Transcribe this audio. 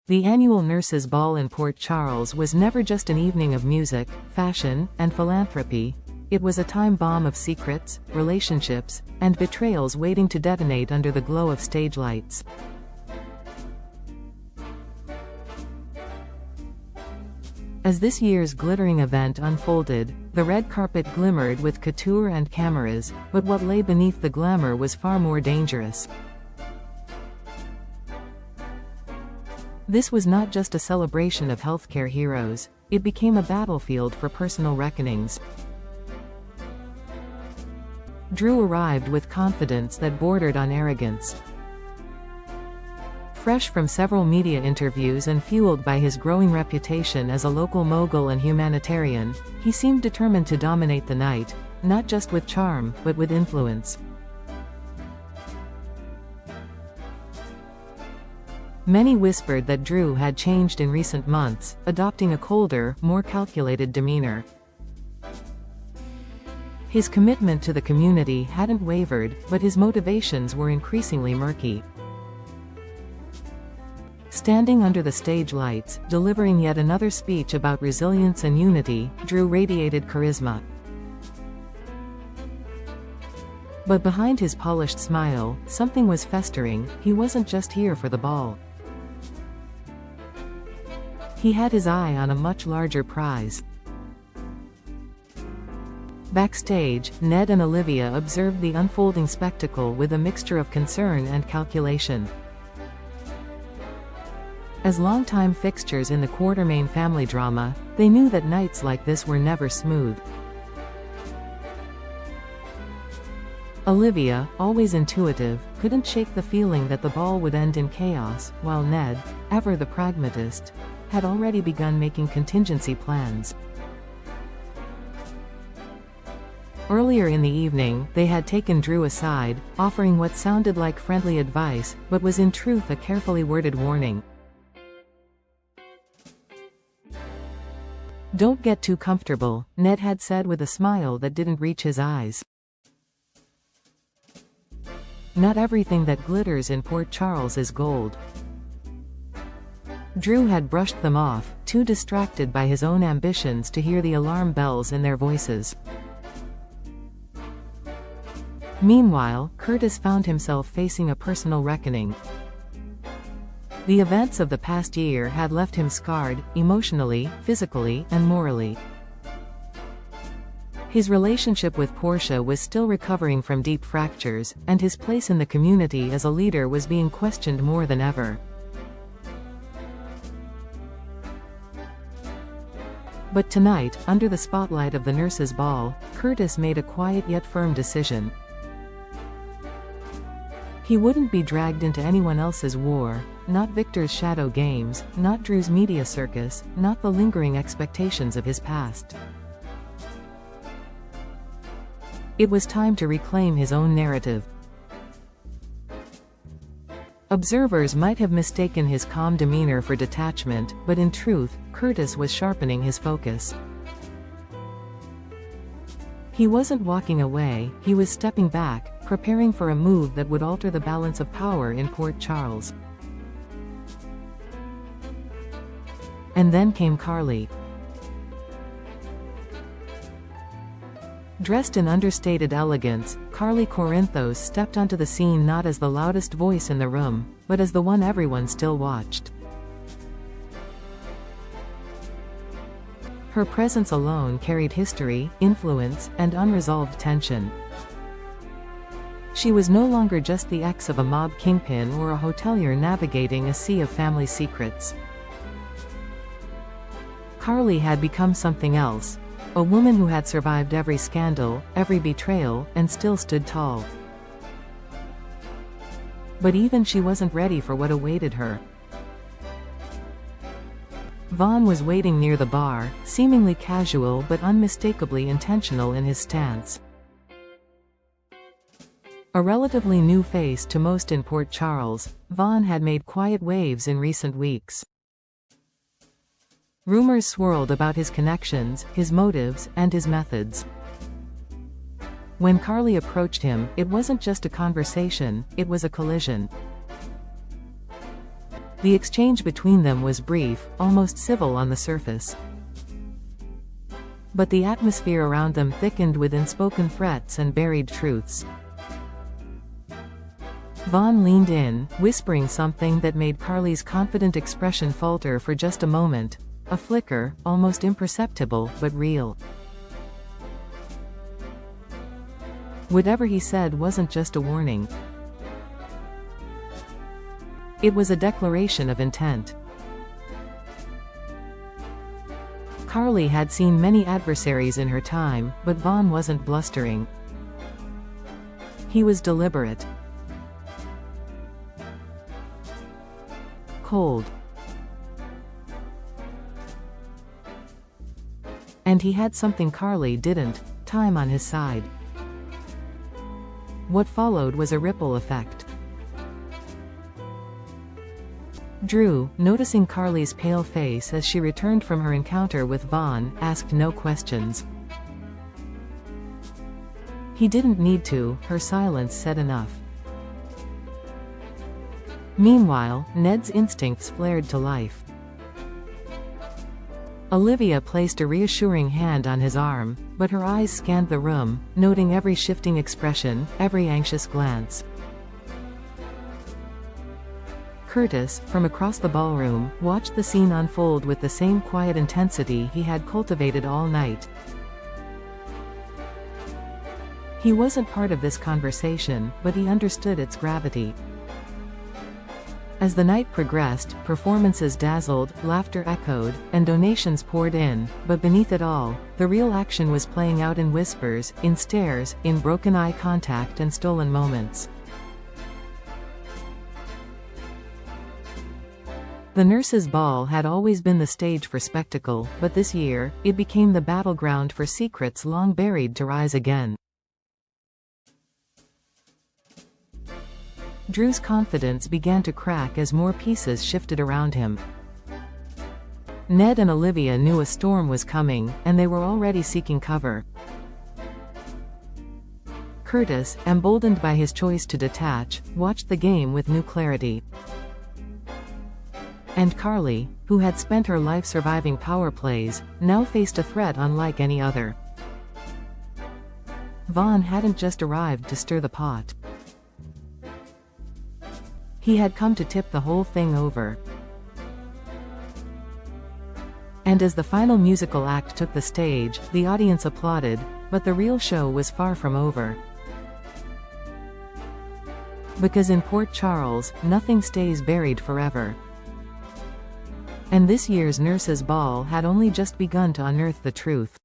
The annual Nurses' Ball in Port Charles was never just an evening of music, fashion, and philanthropy. It was a time bomb of secrets, relationships, and betrayals waiting to detonate under the glow of stage lights. As this year's glittering event unfolded, the red carpet glimmered with couture and cameras, but what lay beneath the glamour was far more dangerous. This was not just a celebration of healthcare heroes, it became a battlefield for personal reckonings. Drew arrived with confidence that bordered on arrogance. Fresh from several media interviews and fueled by his growing reputation as a local mogul and humanitarian, he seemed determined to dominate the night, not just with charm, but with influence. Many whispered that Drew had changed in recent months, adopting a colder, more calculated demeanor. His commitment to the community hadn't wavered, but his motivations were increasingly murky. Standing under the stage lights, delivering yet another speech about resilience and unity, Drew radiated charisma. But behind his polished smile, something was festering. He wasn't just here for the ball. He had his eye on a much larger prize. Backstage, Ned and Olivia observed the unfolding spectacle with a mixture of concern and calculation. As longtime fixtures in the Quartermaine family drama, they knew that nights like this were never smooth. Olivia, always intuitive, couldn't shake the feeling that the ball would end in chaos, while Ned, ever the pragmatist, had already begun making contingency plans. Earlier in the evening, they had taken Drew aside, offering what sounded like friendly advice, but was in truth a carefully worded warning. "Don't get too comfortable," Ned had said with a smile that didn't reach his eyes. Not everything that glitters in Port Charles is gold. Drew had brushed them off, too distracted by his own ambitions to hear the alarm bells in their voices. Meanwhile, Curtis found himself facing a personal reckoning. The events of the past year had left him scarred, emotionally, physically, and morally. His relationship with Portia was still recovering from deep fractures, and his place in the community as a leader was being questioned more than ever. But tonight, under the spotlight of the Nurses' Ball, Curtis made a quiet yet firm decision. He wouldn't be dragged into anyone else's war, not Victor's shadow games, not Drew's media circus, not the lingering expectations of his past. It was time to reclaim his own narrative. Observers might have mistaken his calm demeanor for detachment, but in truth, Curtis was sharpening his focus. He wasn't walking away, he was stepping back, preparing for a move that would alter the balance of power in Port Charles. And then came Carly. Dressed in understated elegance, Carly Corinthos stepped onto the scene not as the loudest voice in the room, but as the one everyone still watched. Her presence alone carried history, influence, and unresolved tension. She was no longer just the ex of a mob kingpin or a hotelier navigating a sea of family secrets. Carly had become something else. A woman who had survived every scandal, every betrayal, and still stood tall. But even she wasn't ready for what awaited her. Vaughn was waiting near the bar, seemingly casual but unmistakably intentional in his stance. A relatively new face to most in Port Charles, Vaughn had made quiet waves in recent weeks. Rumors swirled about his connections, his motives, and his methods. When Carly approached him, it wasn't just a conversation, it was a collision. The exchange between them was brief, almost civil on the surface. But the atmosphere around them thickened with unspoken threats and buried truths. Vaughn leaned in, whispering something that made Carly's confident expression falter for just a moment. A flicker, almost imperceptible, but real. Whatever he said wasn't just a warning. It was a declaration of intent. Carly had seen many adversaries in her time, but Vaughn wasn't blustering. He was deliberate. Cold. And he had something Carly didn't: time on his side. What followed was a ripple effect. Drew, noticing Carly's pale face as she returned from her encounter with Vaughn, asked no questions. He didn't need to, her silence said enough. Meanwhile, Ned's instincts flared to life. Olivia placed a reassuring hand on his arm, but her eyes scanned the room, noting every shifting expression, every anxious glance. Curtis, from across the ballroom, watched the scene unfold with the same quiet intensity he had cultivated all night. He wasn't part of this conversation, but he understood its gravity. As the night progressed, performances dazzled, laughter echoed, and donations poured in, but beneath it all, the real action was playing out in whispers, in stares, in broken eye contact and stolen moments. The nurses' ball had always been the stage for spectacle, but this year, it became the battleground for secrets long buried to rise again. Drew's confidence began to crack as more pieces shifted around him. Ned and Olivia knew a storm was coming, and they were already seeking cover. Curtis, emboldened by his choice to detach, watched the game with new clarity. And Carly, who had spent her life surviving power plays, now faced a threat unlike any other. Vaughn hadn't just arrived to stir the pot. He had come to tip the whole thing over. And as the final musical act took the stage, the audience applauded, but the real show was far from over. Because in Port Charles, nothing stays buried forever. And this year's Nurses' Ball had only just begun to unearth the truth.